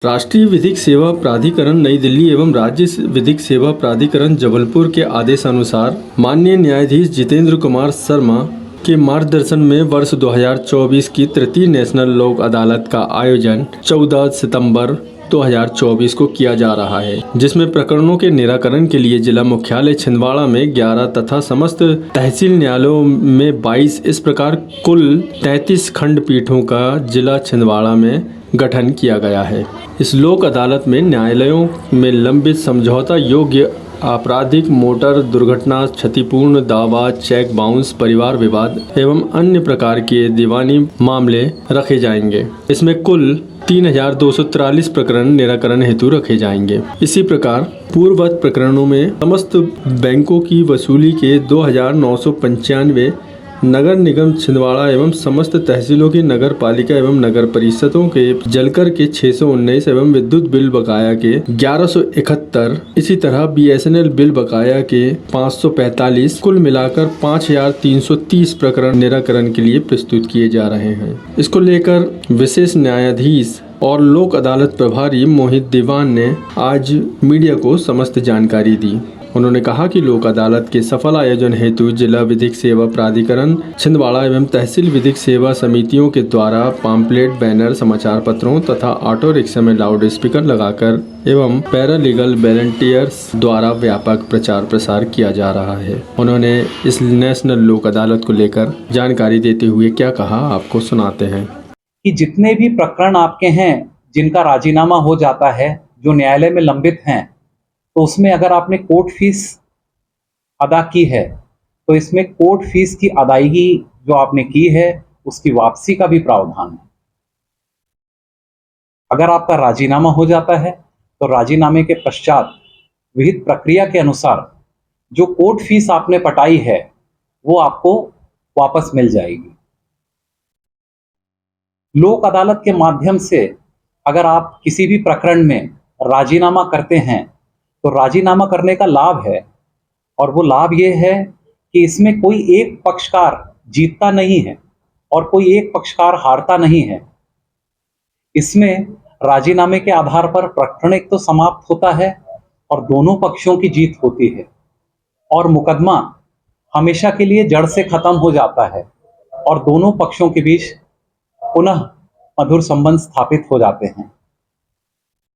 राष्ट्रीय विधिक सेवा प्राधिकरण नई दिल्ली एवं राज्य विधिक सेवा प्राधिकरण जबलपुर के आदेशानुसार माननीय न्यायाधीश जितेंद्र कुमार शर्मा के मार्गदर्शन में वर्ष 2024 की तृतीय नेशनल लोक अदालत का आयोजन 14 सितंबर 2024 को किया जा रहा है, जिसमें प्रकरणों के निराकरण के लिए जिला मुख्यालय छिंदवाड़ा में 11 तथा समस्त तहसील न्यायालयों में 22 इस प्रकार कुल 33 खंडपीठों का जिला छिंदवाड़ा में गठन किया गया है। इस लोक अदालत में न्यायालयों में लंबित समझौता योग्य आपराधिक मोटर दुर्घटना क्षतिपूर्ण दावा चेक बाउंस परिवार विवाद एवं अन्य प्रकार के दीवानी मामले रखे जाएंगे। इसमें कुल 3243 प्रकरण निराकरण हेतु रखे जाएंगे। इसी प्रकार पूर्ववत प्रकरणों में समस्त बैंकों की वसूली के 2995 नगर निगम छिंदवाड़ा एवं समस्त तहसीलों की नगर पालिका एवं नगर परिषदों के जलकर के 619 एवं विद्युत बिल बकाया के 1171, इसी तरह BSNL बिल बकाया के 545, कुल मिलाकर 5330 प्रकरण निराकरण के लिए प्रस्तुत किए जा रहे हैं। इसको लेकर विशेष न्यायाधीश और लोक अदालत प्रभारी मोहित दीवान ने आज मीडिया को समस्त जानकारी दी। उन्होंने कहा कि लोक अदालत के सफल आयोजन हेतु जिला विधिक सेवा प्राधिकरण छिंदवाड़ा एवं तहसील विधिक सेवा समितियों के द्वारा पाम्पलेट बैनर समाचार पत्रों तथा ऑटो रिक्शा में लाउड स्पीकर लगाकर एवं पैरालीगल वॉलंटियर्स द्वारा व्यापक प्रचार प्रसार किया जा रहा है। उन्होंने इस नेशनल लोक अदालत को लेकर जानकारी देते हुए क्या कहा, आपको सुनाते हैं। कि जितने भी प्रकरण आपके हैं जिनका राजीनामा हो जाता है, जो न्यायालय में लंबित हैं, तो उसमें अगर आपने कोर्ट फीस अदा की है तो इसमें कोर्ट फीस की अदायगी जो आपने की है उसकी वापसी का भी प्रावधान है। अगर आपका राजीनामा हो जाता है तो राजीनामे के पश्चात विहित प्रक्रिया के अनुसार जो कोर्ट फीस आपने पटाई है वो आपको वापस मिल जाएगी। लोक अदालत के माध्यम से अगर आप किसी भी प्रकरण में राजीनामा करते हैं तो राजीनामा करने का लाभ है, और वो लाभ ये है कि इसमें कोई एक पक्षकार जीतता नहीं है और कोई एक पक्षकार हारता नहीं है। इसमें राजीनामे के आधार पर प्रकरण एक तो समाप्त होता है और दोनों पक्षों की जीत होती है, और मुकदमा हमेशा के लिए जड़ से खत्म हो जाता है और दोनों पक्षों के बीच पुनः मधुर संबंध स्थापित हो जाते हैं।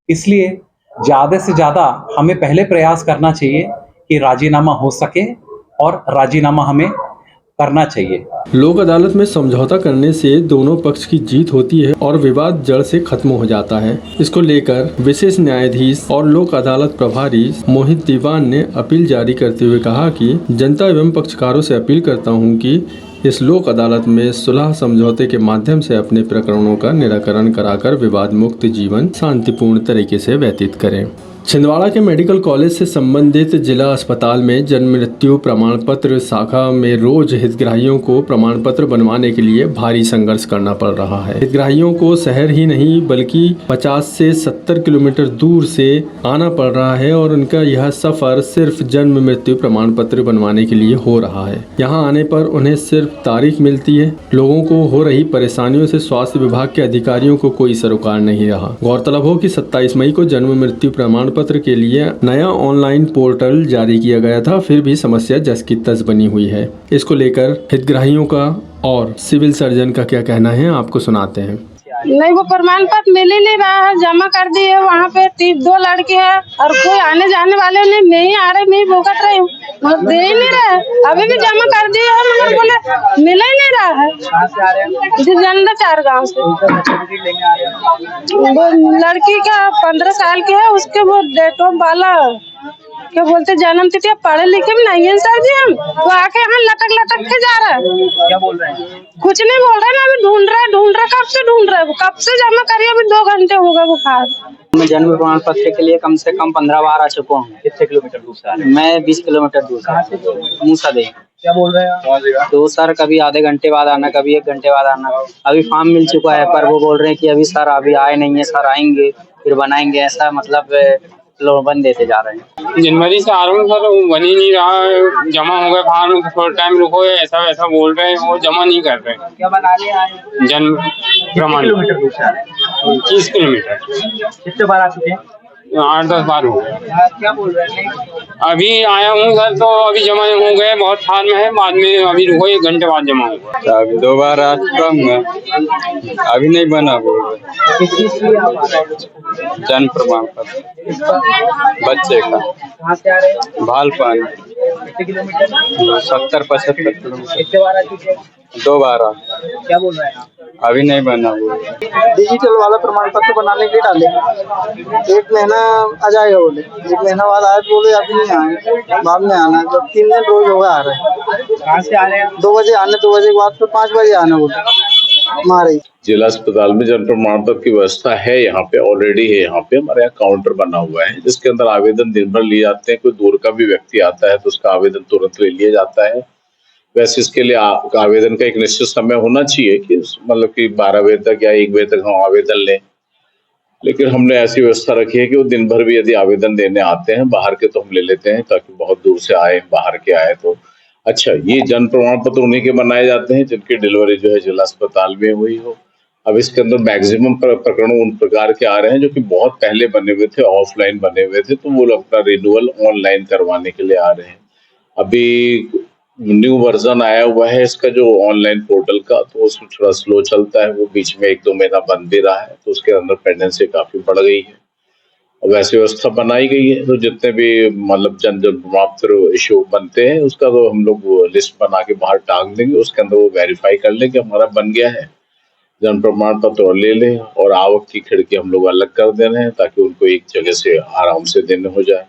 इसलिए ज्यादा से ज्यादा हमें पहले प्रयास करना चाहिए कि राजीनामा हो सके, और राजीनामा हमें करना चाहिए। लोक अदालत में समझौता करने से दोनों पक्ष की जीत होती है और विवाद जड़ से खत्म हो जाता है। इसको लेकर विशेष न्यायाधीश और लोक अदालत प्रभारी मोहित दीवान ने अपील जारी करते हुए कहा कि जनता एवं पक्षकारों से अपील करता हूं कि इस लोक अदालत में सुलह समझौते के माध्यम से अपने प्रकरणों का निराकरण कराकर विवाद मुक्त जीवन शांतिपूर्ण तरीके से व्यतीत करें। छिंदवाड़ा के मेडिकल कॉलेज से संबंधित जिला अस्पताल में जन्म मृत्यु प्रमाण पत्र शाखा में रोज हितग्राहियों को प्रमाण पत्र बनवाने के लिए भारी संघर्ष करना पड़ रहा है। हितग्राहियों को शहर ही नहीं बल्कि 50 से 70 किलोमीटर दूर से आना पड़ रहा है और उनका यह सफर सिर्फ जन्म मृत्यु प्रमाण पत्र बनवाने के लिए हो रहा है। यहाँ आने पर उन्हें सिर्फ तारीख मिलती है। लोगों को हो रही परेशानियों से स्वास्थ्य विभाग के अधिकारियों को कोई सरोकार नहीं रहा। गौरतलब हो कि 27 मई को जन्म मृत्यु प्रमाण पत्र के लिए नया ऑनलाइन पोर्टल जारी किया गया था, फिर भी समस्या जस की तस बनी हुई है। इसको लेकर हितग्राहियों का और सिविल सर्जन का क्या कहना है, आपको सुनाते हैं। नहीं, वो प्रमाण पत्र मिल ही नहीं रहा है। जमा कर दिए वहाँ पे 2 लड़के हैं और कोई आने जाने वाले नहीं आ रहे, नहीं भुगत रहे, दे ही नहीं रहे। अभी भी जमा कर दिए है मगर बोले मिल ही नहीं रहा है। जनता 4 गाँव से वो लड़की का 15 साल की है, उसके वो डेट ऑफ वाला क्या बोलते जन्म तिथि। पढ़े लिखे भी नहीं है सर जी, हम तो आके यहाँ लटक के जा रहे हैं। क्या बोल रहे हैं? कुछ नहीं बोल रहे ना, अभी ढूंढ रहे कब से ढूंढ रहे, कब से जमा करिए, अभी 2 घंटे हो गए बुखार। मैं जन्म प्रमाण पत्र के लिए कम से कम 15 बार आ चुका हूँ। कितने किलोमीटर दूर से? मैं 20 किलोमीटर दूर से मूसा दे। क्या बोल रहे हैं? तो सर कभी आधे घंटे बाद आना, कभी 1 घंटे बाद आना। अभी फॉर्म मिल चुका है पर वो बोल रहे हैं कि अभी सर अभी आए नहीं है, सर आएंगे फिर बनाएंगे। ऐसा मतलब लोन देते जा रहे हैं। जनवरी से आ रहा हूँ सर, वो बन ही नहीं रहा है, जमा हो गए फार्म, थोड़ा टाइम रुको, ऐसा वैसा बोल रहे हैं, वो जमा नहीं कर रहे। क्या बना लिया? जन्म प्रमाण किलोमीटर दूर से आ रहे हैं? 30 किलोमीटर। कितने बार आ चुके हैं? 8-10 बार हो गए। क्या बोल रहे हैं? अभी आया हूँ सर, तो अभी जमा हो गए, बहुत फार्म है, बाद में अभी रुको, 1 घंटे बाद जमा होगा। अभी 2 बार आ चुका हूँ, अभी नहीं बना बोल रहे। किस चीज के लिए आप आ रहे हैं? जन्म प्रमाण पत्र बच्चे का। कहाँ से आ रहे हैं? भालपान। कितने किलोमीटर? 70-75 किलोमीटर। कितने बार आ चुके हैं? 2 बार आ। क्या बोल रहे हैं आप? अभी नहीं बना बोल रहे। डिजिटल वाला प्रमाण पत्र बनाने के लिए डाले, 1 महीना आ जाएगा बोले, 1 महीना बाद आए बोले अभी नहीं आए, बाद में आना है। जब 3 दिन रोज होगा आ रहे हैं। कहाँ से आ रहे हैं? 2 बजे आने, 2 बजे के बाद फिर 5 बजे आना बोले हमारे। जिला अस्पताल में जन प्रमाण पत्र की व्यवस्था है, यहाँ पे ऑलरेडी है। यहाँ पे हमारे यहाँ काउंटर बना हुआ है जिसके अंदर आवेदन दिन भर लिए जाते हैं। कोई दूर का भी व्यक्ति आता है तो उसका आवेदन तुरंत ले लिया जाता है। वैसे इसके लिए आवेदन का एक निश्चित समय होना चाहिए कि मतलब कि 12 बजे तक या 1 बजे तक हम आवेदन लें, लेकिन हमने ऐसी व्यवस्था रखी है कि वो दिन भर भी यदि आवेदन देने आते हैं बाहर के तो हम ले लेते हैं, ताकि बहुत दूर से आए, बाहर के आए तो अच्छा। ये जन प्रमाण पत्र उन्हीं के बनाए जाते हैं जिनकी डिलीवरी जो है जिला अस्पताल में हुई हो। अब इसके अंदर मैक्सिमम प्रकरण उन प्रकार के आ रहे हैं जो कि बहुत पहले बने हुए थे, ऑफलाइन बने हुए थे, तो वो अपना रिन्यूअल ऑनलाइन करवाने के लिए आ रहे हैं। अभी न्यू वर्जन आया हुआ है इसका जो ऑनलाइन पोर्टल का, तो उसमें थोड़ा स्लो चलता है, वो बीच में 1-2 महीना बंद भी रहा है, तो उसके अंदर पेंडेंसी काफी बढ़ गई है। और वैसी व्यवस्था बनाई गई है तो जितने भी मतलब जन प्रमाण पत्र इश्यू बनते हैं उसका तो हम लोग लिस्ट बना के बाहर टांग देंगे, उसके अंदर वो वेरीफाई कर लेंगे हमारा बन गया है, जन प्रमाण पत्र और ले लें। और आवक की खिड़की हम लोग अलग कर दे रहे हैं ताकि उनको एक जगह से आराम से देने हो जाए।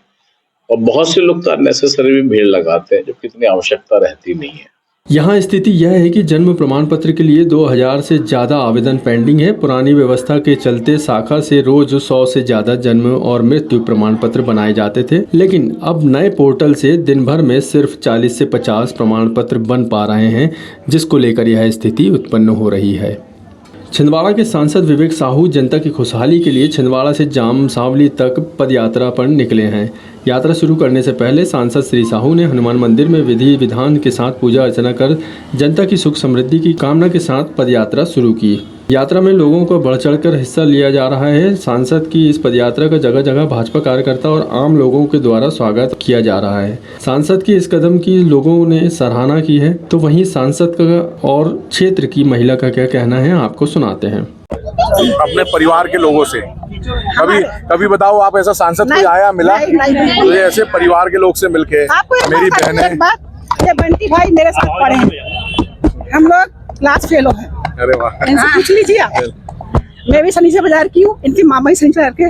और बहुत से लोग तो अननेसेसरी भी भीड़ लगाते हैं जो कितनी आवश्यकता रहती नहीं है। यहाँ स्थिति यह है कि जन्म प्रमाण पत्र के लिए 2000 से ज़्यादा आवेदन पेंडिंग है। पुरानी व्यवस्था के चलते शाखा से रोज 100 से ज़्यादा जन्म और मृत्यु प्रमाण पत्र बनाए जाते थे, लेकिन अब नए पोर्टल से दिन भर में सिर्फ 40 से 50 प्रमाण पत्र बन पा रहे हैं, जिसको लेकर यह स्थिति उत्पन्न हो रही है। छिंदवाड़ा के सांसद विवेक साहू जनता की खुशहाली के लिए छिंदवाड़ा से जाम सांवली तक पद यात्रा पर निकले हैं। यात्रा शुरू करने से पहले सांसद श्री साहू ने हनुमान मंदिर में विधि विधान के साथ पूजा अर्चना कर जनता की सुख समृद्धि की कामना के साथ पदयात्रा शुरू की। यात्रा में लोगों को बढ़ चढ़कर हिस्सा लिया जा रहा है। सांसद की इस पदयात्रा का जगह जगह भाजपा कार्यकर्ता और आम लोगों के द्वारा स्वागत किया जा रहा है। सांसद की इस कदम की लोगों ने सराहना की है, तो वहीं सांसद का और क्षेत्र की महिला का क्या कहना है आपको सुनाते हैं। अपने परिवार के लोगों से कभी बताओ आप ऐसा सांसद कोई आया मिला? तो ये ऐसे परिवार के लोग से मिलके मेरी बहन है, ये बंटी भाई मेरे साथ पढ़े हैं, हम लोग क्लास फेलो हैं। अरे वाह, इनसे पूछ लीजिए आप। मैं भी शनि से बाजार की हूँ, इनकी मामा ही शनि से के,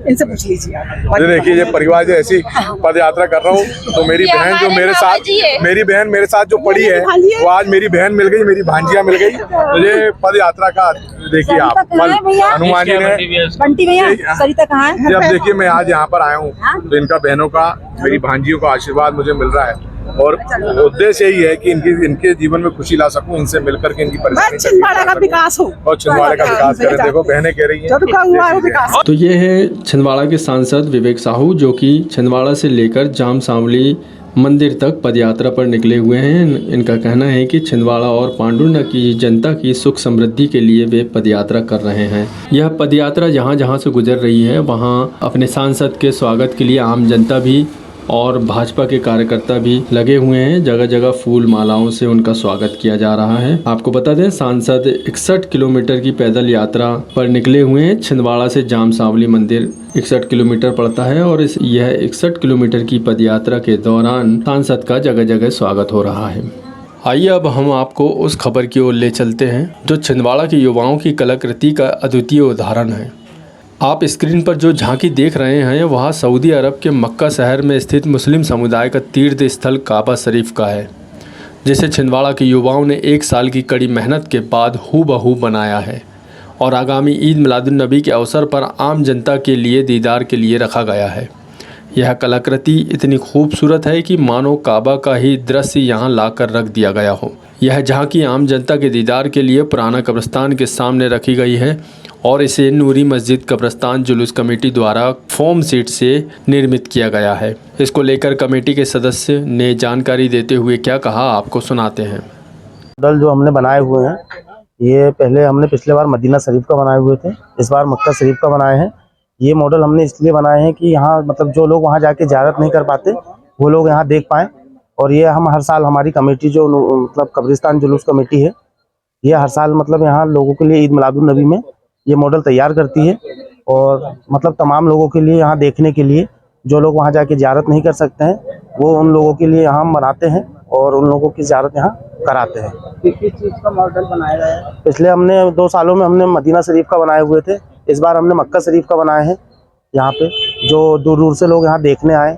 इनसे पूछ लीजिए आप। ये देखिए ये परिवार जो ऐसी पद यात्रा कर रहा हूँ, तो मेरी बहन जो मेरे साथ जो पढ़ी है वो आज मेरी बहन मिल गई, मेरी भांजिया मिल गई। तो ये पद यात्रा का देखिए आप हनुमान जी ने, बंटी भैया सरिता कहाँ है? जब देखिए मैं आज यहाँ पर आया हूँ तो इनका बहनों का, मेरी भांजियों का आशीर्वाद मुझे मिल रहा है और उद्देश्य यही है कि इनके जीवन में खुशी ला सकूं, इनसे मिलकर के इनकी परेशानी छिंदवाड़ा का विकास हो और छिंदवाड़ा का विकास करें। देखो बहनें कह रही हैं। तो ये है छिंदवाड़ा के सांसद विवेक साहू, जो कि छिंदवाड़ा से लेकर जाम सांवली मंदिर तक पदयात्रा पर निकले हुए हैं। इनका कहना है कि छिंदवाड़ा और पांडुर्ना की जनता की सुख समृद्धि के लिए वे पदयात्रा कर रहे हैं। यह पदयात्रा जहां जहां से गुजर रही है वहां अपने सांसद के स्वागत के लिए आम जनता भी और भाजपा के कार्यकर्ता भी लगे हुए हैं। जगह जगह फूल मालाओं से उनका स्वागत किया जा रहा है। आपको बता दें सांसद 61 किलोमीटर की पैदल यात्रा पर निकले हुए हैं। छिंदवाड़ा से जाम सांवली मंदिर 61 किलोमीटर पड़ता है और यह 61 किलोमीटर की पदयात्रा के दौरान सांसद का जगह जगह स्वागत हो रहा है। आइए अब हम आपको उस खबर की ओर ले चलते हैं जो छिंदवाड़ा के युवाओं की कलाकृति का अद्वितीय उदाहरण है। आप स्क्रीन पर जो झांकी देख रहे हैं वह सऊदी अरब के मक्का शहर में स्थित मुस्लिम समुदाय का तीर्थ स्थल काबा शरीफ का है, जिसे छिंदवाड़ा के युवाओं ने 1 साल की कड़ी मेहनत के बाद हूबहू बनाया है और आगामी ईद मिलादुन्नबी के अवसर पर आम जनता के लिए दीदार के लिए रखा गया है। यह कलाकृति इतनी खूबसूरत है कि मानो काबा का ही दृश्य यहाँ लाकर रख दिया गया हो। यह झांकी आम जनता के दीदार के लिए पुराना कब्रिस्तान के सामने रखी गई है और इसे नूरी मस्जिद कब्रस्तान जुलूस कमेटी द्वारा फोम सीट से निर्मित किया गया है। इसको लेकर कमेटी के सदस्य ने जानकारी देते हुए क्या कहा, आपको सुनाते हैं। मॉडल जो हमने बनाए हुए हैं, ये पहले हमने पिछले बार मदीना शरीफ का बनाए हुए थे, इस बार मक्का शरीफ का बनाए हैं। ये मॉडल हमने इसलिए बनाए हैं कि यहाँ मतलब जो लोग वहाँ जाके ज़ियारत नहीं कर पाते वो लोग यहाँ देख पाएँ। और ये हम हर साल हमारी कमेटी जो मतलब कब्रिस्तान जुलूस कमेटी है, ये हर साल मतलब यहाँ लोगों के लिए ईद मिलादुन नबी में ये मॉडल तैयार करती है। और मतलब तमाम लोगों के लिए यहाँ देखने के लिए, जो लोग वहाँ जाके ज़ियारत नहीं कर सकते हैं वो उन लोगों के लिए यहाँ बनाते हैं और उन लोगों की ज़ियारत यहाँ कराते हैं। किस चीज़ का मॉडल बनाया गया है? पिछले हमने 2 सालों में हमने मदीना शरीफ का बनाए हुए थे, इस बार हमने मक्का शरीफ का बनाए हैं। यहाँ पे जो दूर दूर से लोग यहाँ देखने आए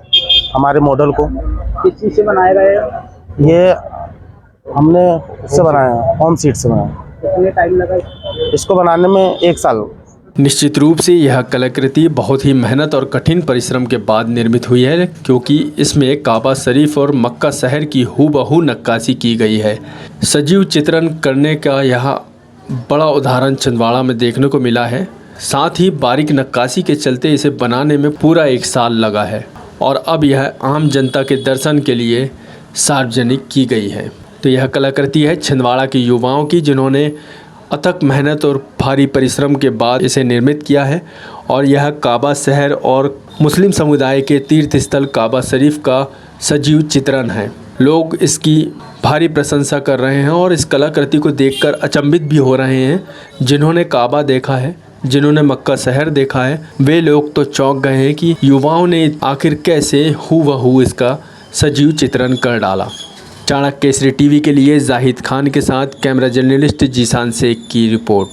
हमारे मॉडल को। किस चीज़ से बनाया गया है? ये हमने इससे बनाया है, होम सीट से बनाया। कितने टाइम लगा इसको बनाने में 1 साल। निश्चित रूप से यह कलाकृति बहुत ही मेहनत और कठिन परिश्रम के बाद निर्मित हुई है, क्योंकि इसमें काबा शरीफ और मक्का शहर की हूबहू नक्काशी की गई है। सजीव चित्रण करने का यह बड़ा उदाहरण छिंदवाड़ा में देखने को मिला है। साथ ही बारीक नक्काशी के चलते इसे बनाने में पूरा 1 साल लगा है और अब यह आम जनता के दर्शन के लिए सार्वजनिक की गई है। तो यह कलाकृति है छिंदवाड़ा के युवाओं की, जिन्होंने अथक मेहनत और भारी परिश्रम के बाद इसे निर्मित किया है। और यह काबा शहर और मुस्लिम समुदाय के तीर्थ स्थल काबा शरीफ का सजीव चित्रण है। लोग इसकी भारी प्रशंसा कर रहे हैं और इस कलाकृति को देखकर अचंभित भी हो रहे हैं। जिन्होंने काबा देखा है, जिन्होंने मक्का शहर देखा है, वे लोग तो चौंक गए हैं कि युवाओं ने आखिर कैसे हूबहू इसका सजीव चित्रण कर डाला। चाणक्य केसरी टीवी के लिए जाहिद खान के साथ कैमरा जर्नलिस्ट जीशान शेख की रिपोर्ट।